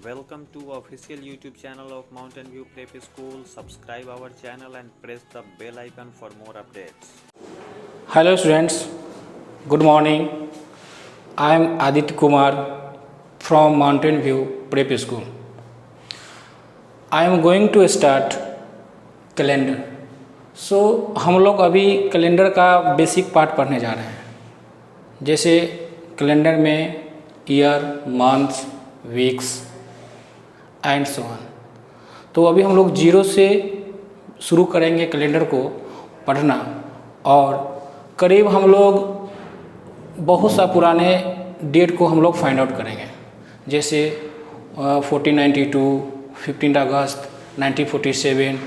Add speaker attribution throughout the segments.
Speaker 1: Welcome to official YouTube channel of Mountain View Prep School. Subscribe our channel and press the bell icon for more updates.
Speaker 2: Hello students, good morning. I am Aditya Kumar from Mountain View Prep School. I am going to start calendar. हम लोग अभी calendar का basic part पढ़ने जा रहे हैं. जैसे calendar में year, months, weeks and so on. तो अभी हम लोग जीरो से शुरू करेंगे कैलेंडर को पढ़ना और करीब हम लोग बहुत सा पुराने डेट को हम लोग फाइंड आउट करेंगे. जैसे 1492, 15 अगस्त 1947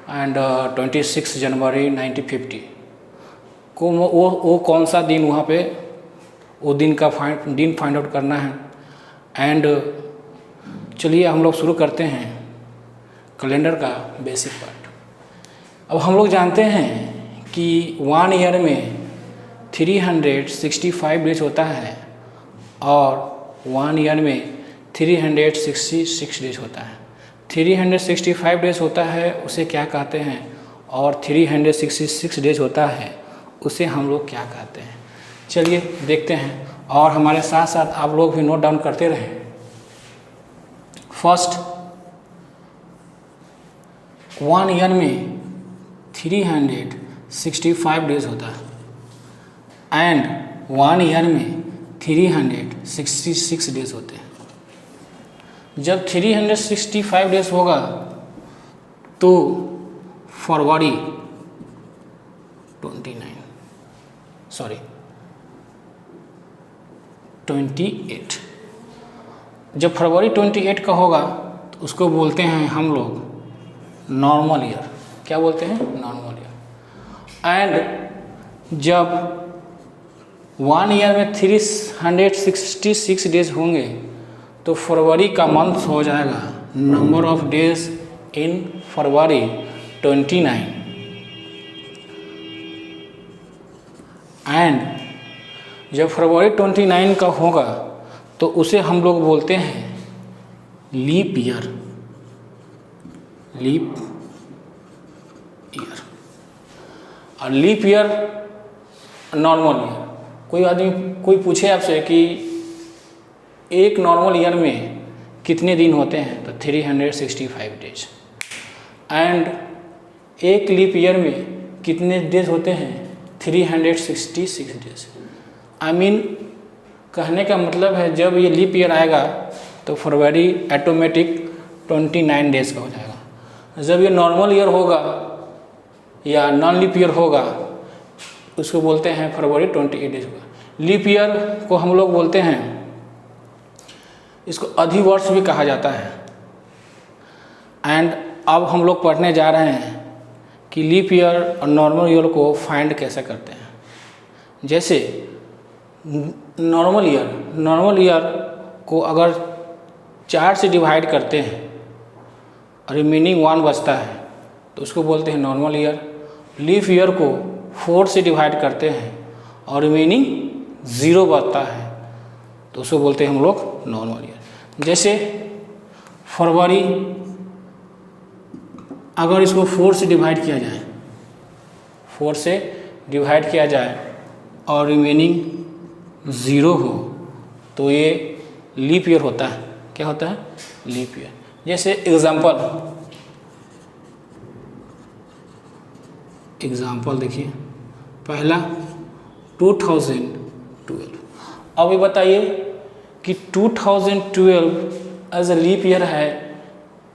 Speaker 2: एंड 26 जनवरी 1950 को वो कौन सा दिन वहाँ पे वो दिन फाइंड आउट करना है. एंड चलिए हम लोग शुरू करते हैं कैलेंडर का बेसिक पार्ट. अब हम लोग जानते हैं कि 1 ईयर में 365 डेज होता है और 1 ईयर में 366 डेज होता है. 365 डेज होता है उसे क्या कहते हैं और 366 डेज होता है उसे हम लोग क्या कहते हैं. चलिए देखते हैं और हमारे साथ साथ आप लोग भी नोट डाउन करते रहें. फर्स्ट, 1 ईयर में 365 डेज होता है एंड 1 ईयर में 366 डेज होते हैं. जब 365 डेज होगा तो फरवरी 28. जब फरवरी 28 का होगा तो उसको बोलते हैं हम लोग नॉर्मल ईयर. क्या बोलते हैं? Normal year. एंड जब 1 ईयर में 366 डेज होंगे तो फरवरी का मंथ हो जाएगा number of days in February 29. And जब फरवरी 29 का होगा तो उसे हम लोग बोलते हैं लीप ईयर. Leap year. और लीप ईयर नॉर्मल ईयर. कोई पूछे आपसे कि एक नॉर्मल ईयर में कितने दिन होते हैं तो 365 डेज. एंड एक लीप ईयर में कितने डेज होते हैं 366 डेज. कहने का मतलब है जब ये लीप ईयर आएगा तो फरवरी ऑटोमेटिक 29 डेज का हो जाएगा. जब ये नॉर्मल ईयर होगा या नॉन लीप ईयर होगा उसको बोलते हैं फरवरी 28 डेज होगा. लीप ईयर को हम लोग बोलते हैं, इसको अधिवर्ष भी कहा जाता है. एंड अब हम लोग पढ़ने जा रहे हैं कि लीप ईयर और नॉर्मल ईयर को फाइंड कैसे करते हैं. जैसे नॉर्मल ईयर को अगर 4 से डिवाइड करते हैं और रिमेनिंग 1 बचता है तो उसको बोलते हैं नॉर्मल ईयर. लीप ईयर को 4 से डिवाइड करते हैं और रिमेनिंग 0 बचता है तो उसको बोलते हैं हम लोग नॉर्मल ईयर. जैसे फरवरी अगर इसको 4 से डिवाइड किया जाए और रिमेनिंग 0 हो तो ये लीप ईयर होता है. क्या होता है? Leap year. जैसे एग्जाम्पल देखिए. पहला 2012. अब ये बताइए कि 2012 एज अ लीप ईयर है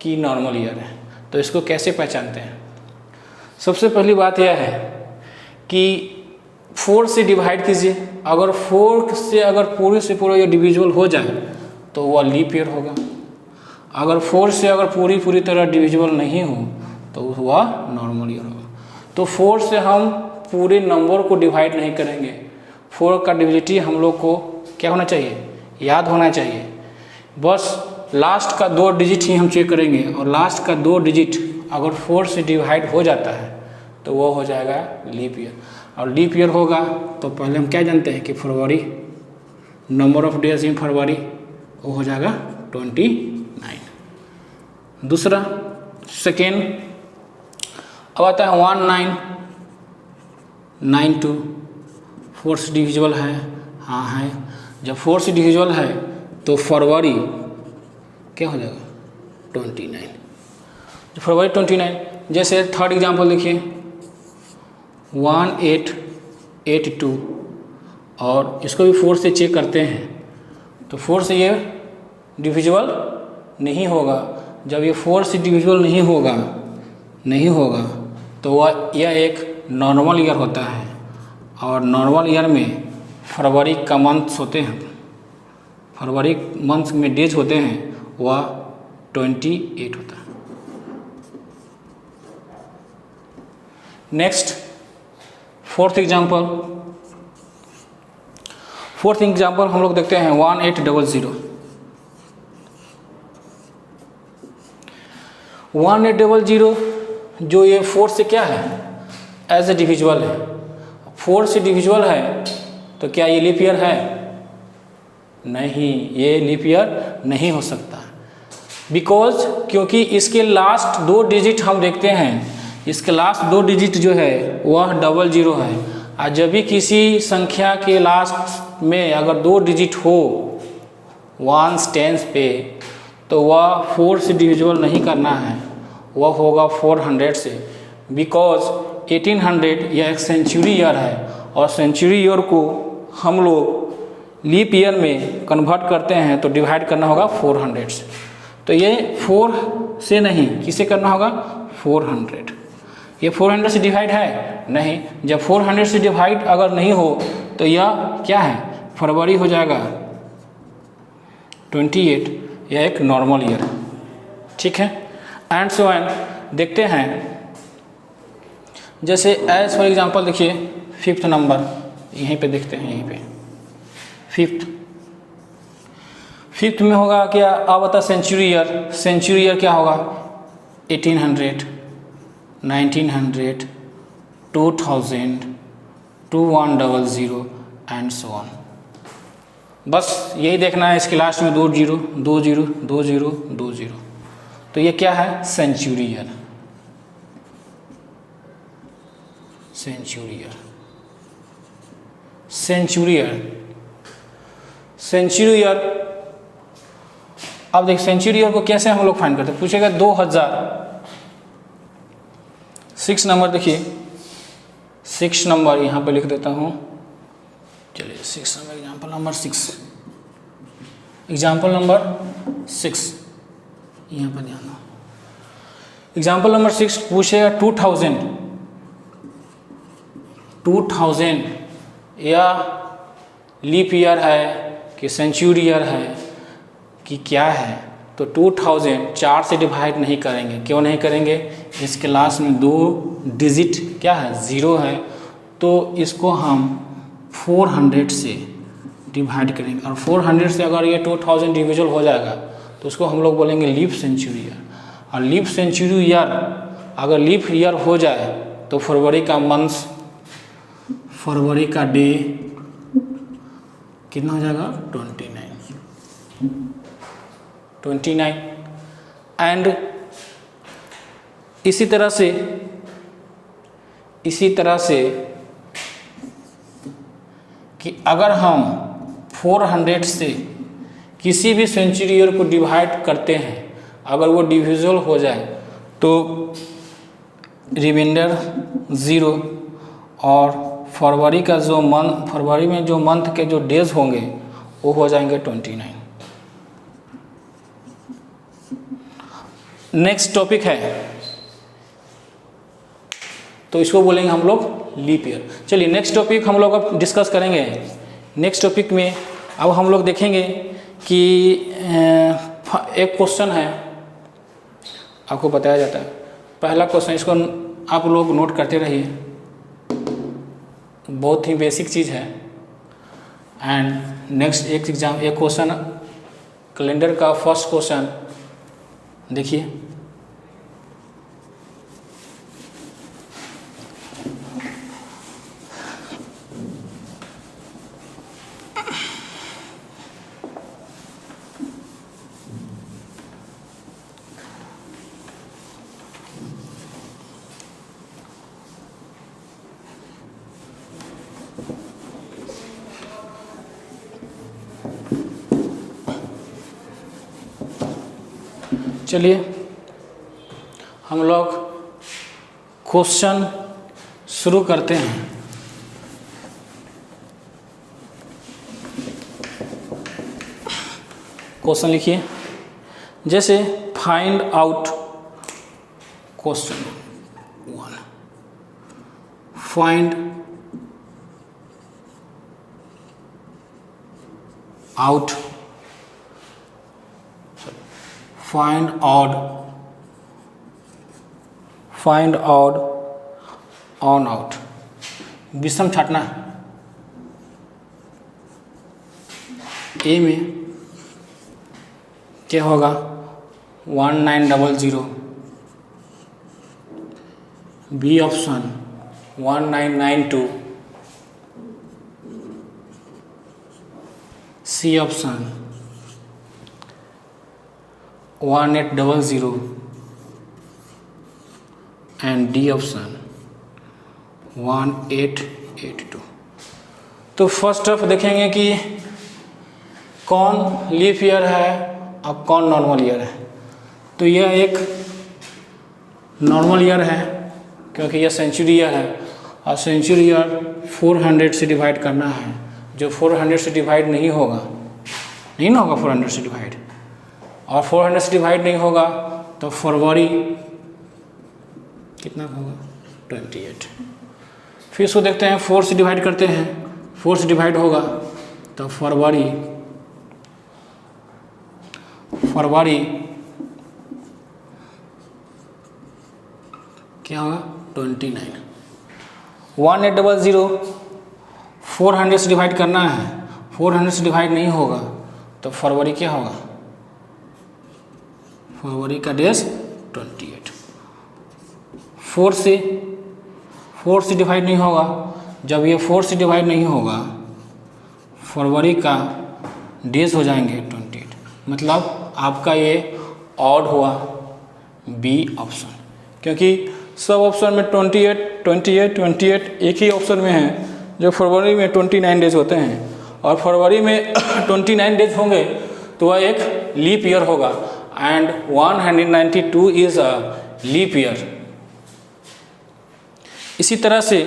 Speaker 2: कि नॉर्मल ईयर है. तो इसको कैसे पहचानते हैं? सबसे पहली बात यह है कि 4 से डिवाइड कीजिए. अगर 4 से अगर पूरे से पूरा ये डिविजिबल हो जाए तो वह लीप ईयर होगा. अगर 4 से अगर पूरी तरह डिविजिबल नहीं हो तो वह नॉर्मल ईयर होगा. तो 4 से हम पूरे नंबर को डिवाइड नहीं करेंगे. 4 का डिविजिबिलिटी हम लोग को क्या होना चाहिए? याद होना चाहिए. बस लास्ट का 2 डिजिट ही हम चेक करेंगे और लास्ट का 2 डिजिट अगर 4 से डिवाइड हो जाता है तो वो हो जाएगा लीप ईयर. और लीप ईयर होगा तो पहले हम क्या जानते हैं कि फरवरी नंबर ऑफ डेज इन फरवरी वो हो जाएगा 29. दूसरा सेकेंड, अब आता है 1992, 4 से डिविजिबल है, हाँ है। जब 4 से डिविजिबल है तो फरवरी क्या हो जाएगा 29, फरवरी 29। जैसे थर्ड एग्जांपल देखिए 1882, और इसको भी 4 से चेक करते हैं तो 4 से ये डिविजिबल नहीं होगा। जब ये 4 से डिविजिबल नहीं होगा तो वह यह एक नॉर्मल ईयर होता है, और नॉर्मल ईयर में फरवरी का मंथ्स होते हैं, फरवरी मंथ में डेज होते हैं, वह 28 होता है। नेक्स्ट फोर्थ एग्जांपल हम लोग देखते हैं 1800। 1800 जो ये 4 से क्या है एज ए डिविजिबल है, 4 से डिविजिबल है तो क्या ये लीप ईयर है? नहीं, ये लीप ईयर नहीं हो सकता, बिकॉज क्योंकि इसके लास्ट 2 डिजिट हम देखते हैं, इसके लास्ट 2 डिजिट जो है वह 00 है। और जब भी किसी संख्या के लास्ट में अगर 2 डिजिट हो 1s 10s पे तो वह 4 से डिविजिबल नहीं करना है, वह होगा 400 से, बिकॉज 1800 यह एक सेंचुरी ईयर है, और सेंचुरी ईयर को हम लोग लीप ईयर में कन्वर्ट करते हैं तो डिवाइड करना होगा 400 से। तो ये 4 से नहीं, किसे करना होगा 400। ये 400 से डिवाइड है नहीं, जब 400 से डिवाइड अगर नहीं हो तो यह क्या है फरवरी हो जाएगा 28, यह एक नॉर्मल ईयर है, ठीक है। एंड सो एंड देखते हैं, जैसे एज फॉर एग्जांपल देखिए 5th नंबर यहीं पे देखते हैं, यहीं पे 5th में होगा क्या, अब बता सेंचुरी ईयर क्या होगा 1800, 1900, 2000, 2100 एंड सो ऑन। बस यही देखना है, इसके लास्ट में 20, 20, 20, 20, तो ये क्या है सेंचुरी ईयर। अब देख सेंचुरी ईयर को कैसे हम लोग फाइंड करते हैं, पूछेगा 2006 नंबर, देखिए 6 नंबर यहाँ पे लिख देता हूँ, चलिए 6 नंबर एग्जाम्पल नंबर 6 यहाँ पर ध्यान दो। एग्जाम्पल नंबर 6 पूछेगा 2000 या लीप ईयर है कि सेंचुरी ईयर है कि क्या है, तो 2000 4 से डिवाइड नहीं करेंगे। क्यों नहीं करेंगे, इसके लास्ट में 2 डिजिट क्या है 0 है, तो इसको हम 400 से डिवाइड करेंगे, और 400 से अगर ये 2000 डिविजिबल हो जाएगा तो उसको हम लोग बोलेंगे लीप सेंचुरी ईयर। और लीप सेंचुरी ईयर अगर लीप ईयर हो जाए तो फरवरी का मंथ, फरवरी का डे कितना हो जाएगा 29। एंड इसी तरह से कि अगर हम 400 से किसी भी सेंचुरी ईयर को डिवाइड करते हैं, अगर वो डिविजिबल हो जाए तो रिमाइंडर 0, और फरवरी में जो मंथ के जो डेज होंगे वो हो जाएंगे 29। नेक्स्ट टॉपिक है तो इसको बोलेंगे हम लोग लीप ईयर। चलिए नेक्स्ट टॉपिक हम लोग अब डिस्कस करेंगे। नेक्स्ट टॉपिक में अब हम लोग देखेंगे कि एक क्वेश्चन है आपको बताया जाता है। पहला क्वेश्चन, इसको आप लोग नोट करते रहिए, बहुत ही बेसिक चीज़ है। एंड नेक्स्ट एक क्वेश्चन कैलेंडर का फर्स्ट क्वेश्चन देखिए, चलिए हम लोग क्वेश्चन शुरू करते हैं। क्वेश्चन लिखिए, जैसे find out question 1, find out on out विषम छाटना। ए में क्या होगा 1900, B option 1992, C option 1800 and D option 1882। तो फर्स्ट ऑफ देखेंगे कि कौन लीप ईयर है और कौन नॉर्मल ईयर है। तो यह एक नॉर्मल ईयर है क्योंकि यह सेंचुरी ईयर है और सेंचुरी ईयर 400 से डिवाइड करना है। जो 400 से डिवाइड नहीं होगा 400 से डिवाइड, और 400 से डिवाइड नहीं होगा तो फरवरी कितना होगा 28। फिर इसको देखते हैं 4 से डिवाइड करते हैं, 4 से डिवाइड होगा तो फरवरी क्या होगा 29। 1800 400 से डिवाइड करना है, 400 से डिवाइड नहीं होगा तो फरवरी क्या होगा, फरवरी का डेज 28। 4 से डिवाइड नहीं होगा, जब ये 4 से डिवाइड नहीं होगा फरवरी का डेज हो जाएंगे 28, मतलब आपका ये ऑड हुआ बी ऑप्शन, क्योंकि सब ऑप्शन में 28 एक ही ऑप्शन में है जो फरवरी में 29 डेज होते हैं, और फरवरी में 29 डेज होंगे तो वह एक लीप ईयर होगा and 192 is a leap year. इसी तरह से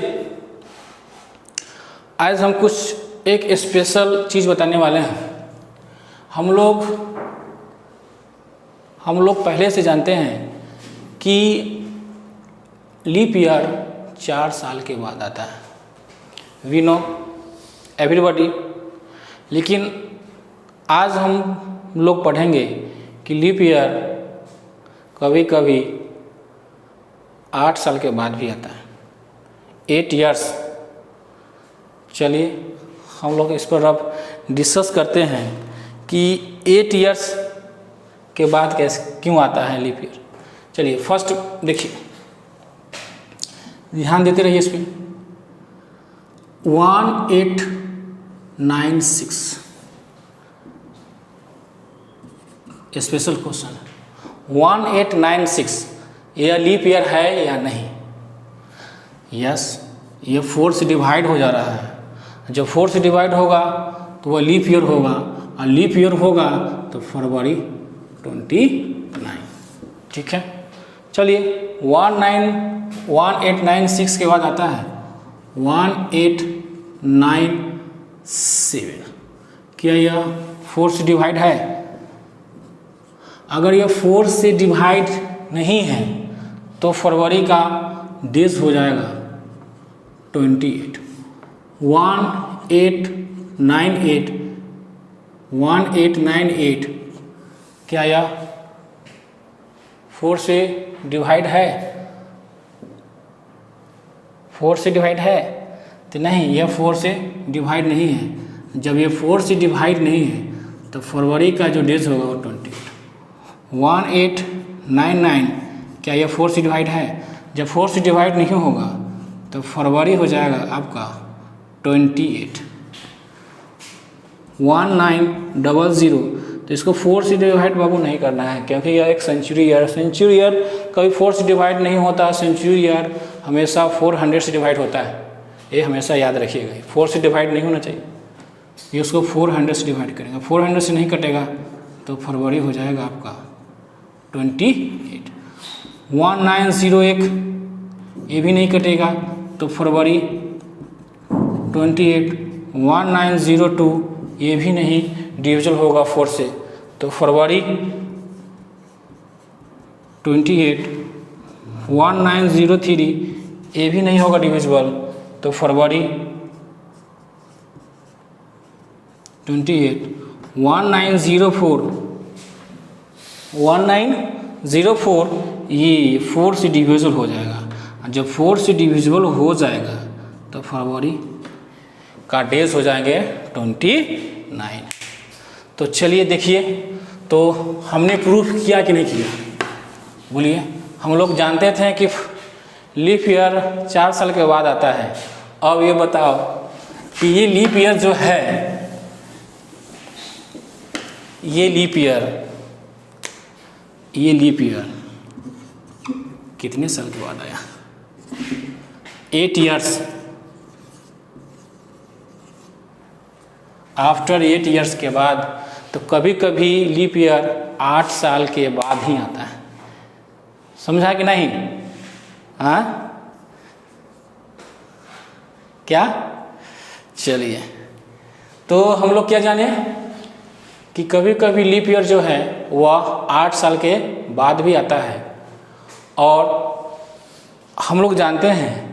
Speaker 2: आज हम कुछ एक स्पेशल चीज़ बताने वाले हैं। हम लोग पहले से जानते हैं कि लीप ईयर 4 साल के बाद आता है, वी नो एवरीबॉडी। लेकिन आज हम लोग पढ़ेंगे कि लीप ईयर कभी कभी 8 साल के बाद भी आता है, 8 इयर्स। चलिए हम लोग इस पर अब डिस्कस करते हैं कि 8 इयर्स के बाद कैसे क्यों आता है लीप ईयर। चलिए फर्स्ट देखिए, ध्यान देते रहिए इस पर। 1896 स्पेशल क्वेश्चन 1896 यह लीप ईयर है या नहीं। यस, ये 4 से डिवाइड हो जा रहा है, जब 4 से डिवाइड होगा तो वह लीप ईयर होगा, और लीप ईयर होगा तो फरवरी 29। ठीक है, चलिए 1896 के बाद आता है 1897। क्या यह 4 से डिवाइड है? अगर यह 4 से डिवाइड नहीं है तो फरवरी का डेज हो जाएगा 28। 1898 क्या यह 4 से डिवाइड है? 4 से डिवाइड है तो नहीं, यह 4 से डिवाइड नहीं है। जब ये 4 से डिवाइड नहीं है तो फरवरी का जो डेज होगा वो 28। 1899 क्या यह 4 से डिवाइड है? जब 4 से डिवाइड नहीं होगा तो फरवरी हो जाएगा आपका 28। 1900 तो इसको 4 से डिवाइड बाबू नहीं करना है, क्योंकि यह एक सेंचुरी ईयर कभी 4 से डिवाइड नहीं होता। सेंचुरी ईयर हमेशा 400 से डिवाइड होता है, ये हमेशा याद रखिएगा। 4 से डिवाइड नहीं होना चाहिए, ये उसको 400 से डिवाइड करेगा। 400 से नहीं कटेगा तो फरवरी हो जाएगा आपका 28। 1901 ये भी नहीं कटेगा तो फरवरी 28। 1902 ये भी नहीं डिविजल होगा 4 से तो फरवरी 28। 1903 ये भी नहीं होगा डिविजिबल तो फरवरी 28। 1904 ये 4 से डिविजिबल हो जाएगा। जब 4 से डिविजिबल हो जाएगा तो फरवरी का डेज हो जाएंगे 29। तो चलिए देखिए, तो हमने प्रूफ किया कि नहीं किया, बोलिए। हम लोग जानते थे कि लीप ईयर 4 साल के बाद आता है। अब ये बताओ कि ये लीप ईयर जो है, ये लीप ईयर कितने साल के बाद आया? 8 ईयर्स। आफ्टर 8 ईयर्स के बाद, तो कभी कभी लीप ईयर 8 साल के बाद ही आता है। समझा कि नहीं? हाँ, क्या? चलिए, तो हम लोग क्या जाने कि कभी कभी लीप ईयर जो है वह 8 साल के बाद भी आता है। और हम लोग जानते हैं,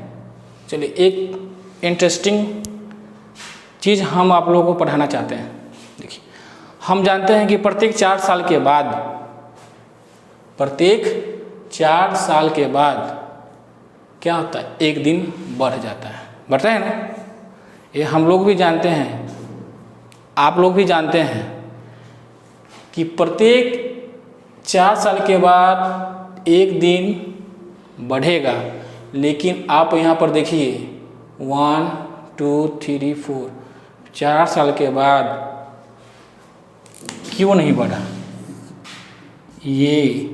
Speaker 2: चलिए एक इंटरेस्टिंग चीज़ हम आप लोगों को पढ़ाना चाहते हैं। देखिए, हम जानते हैं कि प्रत्येक 4 साल के बाद क्या होता है? एक दिन बढ़ जाता है, बढ़ता है ना? ये हम लोग भी जानते हैं, आप लोग भी जानते हैं कि प्रत्येक 4 साल के बाद एक दिन बढ़ेगा। लेकिन आप यहाँ पर देखिए 1 2 3 4 4 साल के बाद क्यों नहीं बढ़ा? ये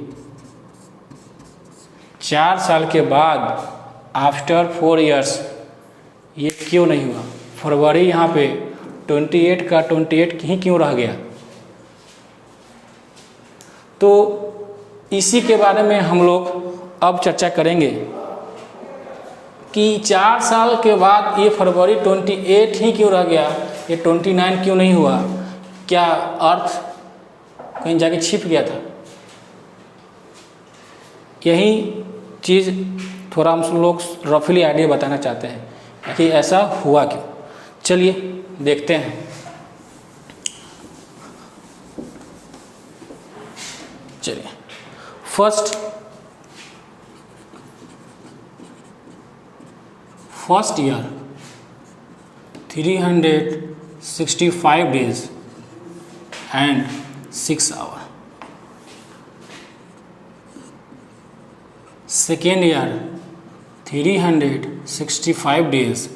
Speaker 2: 4 साल के बाद आफ्टर 4 इयर्स ये क्यों नहीं हुआ? फरवरी यहाँ पे 28 का 28 ही क्यों रह गया? तो इसी के बारे में हम लोग अब चर्चा करेंगे कि 4 साल के बाद ये फरवरी 28 ही क्यों रह गया, ये 29 क्यों नहीं हुआ? क्या अर्थ कहीं जाके छिप गया था? यही चीज़ थोड़ा हम लोग रफली आइडिया बताना चाहते हैं कि ऐसा हुआ क्यों। चलिए देखते हैं। चलिए, first year 365 days and 6 hours। Second year 365 days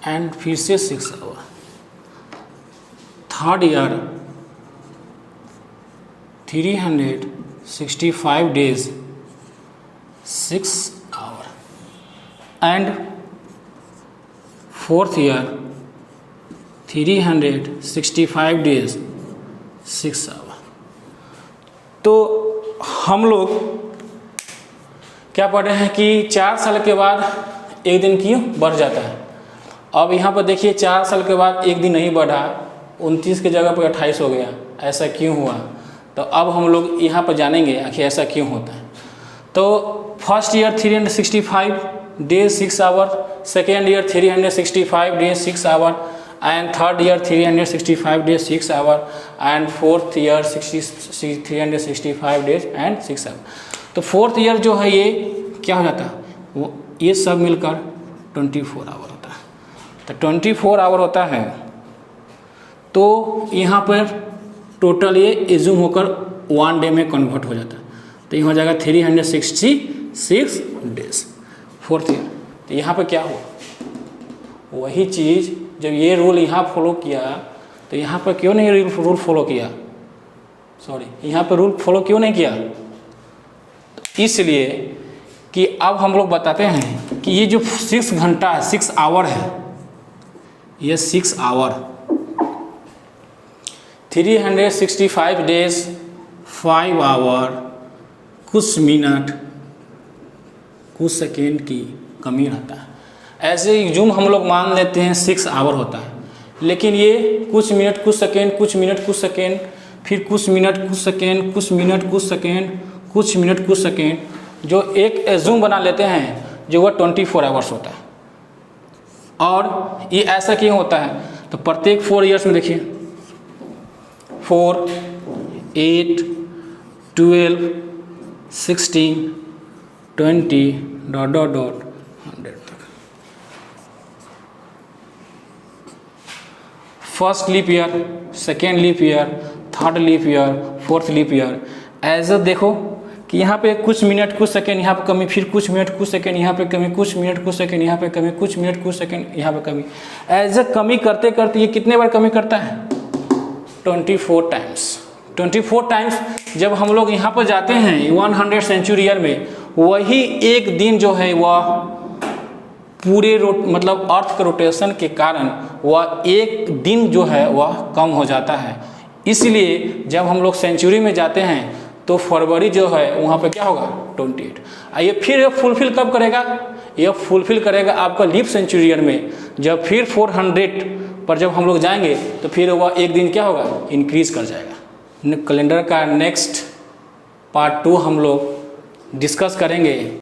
Speaker 2: and फिर से 6 hours। Third year 365 days 6 hours and fourth year 365 days 6 hours। तो हम लोग क्या पढ़ रहे हैं कि 4 साल के बाद एक दिन क्यों बढ़ जाता है। अब यहाँ पर देखिए 4 साल के बाद एक दिन नहीं बढ़ा, 29 की जगह पर 28 हो गया। ऐसा क्यों हुआ? तो अब हम लोग यहाँ पर जानेंगे आखिर ऐसा क्यों होता है। तो first year 365 days 6 hours, second year 365 days 6 hours and third year 365 days 6 hours and fourth year 365 days and 6 hours। तो फोर्थ ईयर जो है ये क्या हो जाता है? वो ये सब मिलकर 24 आवर होता है। तो 24 आवर होता है, तो यहाँ पर टोटल ये एज्यूम होकर 1 डे में कन्वर्ट हो जाता है। तो ये हो जाएगा 366 डेज फोर्थ ईयर। तो यहाँ पर क्या हुआ? वही चीज़ जब ये रूल यहाँ फॉलो किया तो यहाँ पर क्यों नहीं रूल फॉलो किया? सॉरी, यहाँ पर रूल फॉलो क्यों नहीं किया? तो इसलिए कि अब हम लोग बताते हैं कि ये जो 6 घंटा है, 6 आवर है, ये 6 आवर 365 days 5 आवर कुछ मिनट कुछ सेकेंड की कमी रहता है। ऐसे यूजुअल हम लोग मान लेते हैं 6 आवर होता है, लेकिन ये कुछ मिनट कुछ सेकेंड, कुछ मिनट कुछ सेकेंड, फिर कुछ मिनट कुछ सेकेंड, कुछ मिनट कुछ सेकेंड, कुछ मिनट कुछ सेकेंड, जो एक एज्यूम बना लेते हैं जो वह 24 आवर्स होता है। और ये ऐसा क्यों होता है? तो प्रत्येक 4 ईयर्स में देखिए 4, 8, 12, 16, 20 ... 100 तक। First leap year, second leap year, third leap year, fourth leap year. ऐसे देखो कि यहाँ पे कुछ मिनट कुछ सेकेंड यहाँ पे कमी, फिर कुछ मिनट कुछ सेकेंड यहाँ पे कमी, कुछ मिनट कुछ सेकेंड यहाँ पे कमी, कुछ मिनट कुछ सेकेंड यहाँ पे कमी। ऐसे कमी करते करते ये कितने बार कमी करता है? 24 टाइम्स। 24 टाइम्स जब हम लोग यहाँ पर जाते हैं 100 सेंचुरी ईयर में, वही एक दिन जो है वह पूरे मतलब अर्थ के रोटेशन के कारण वह एक दिन जो है वह कम हो जाता है। इसलिए जब हम लोग सेंचुरी में जाते हैं तो फरवरी जो है वहाँ पे क्या होगा? 28। ये फिर ये फुलफिल कब करेगा? यह फुलफिल करेगा आपका लीप सेंचुरी ईयर में, जब फिर 400 पर जब हम लोग जाएंगे तो फिर वह एक दिन क्या होगा? इंक्रीज कर जाएगा। कैलेंडर का नेक्स्ट पार्ट 2 हम लोग डिस्कस करेंगे।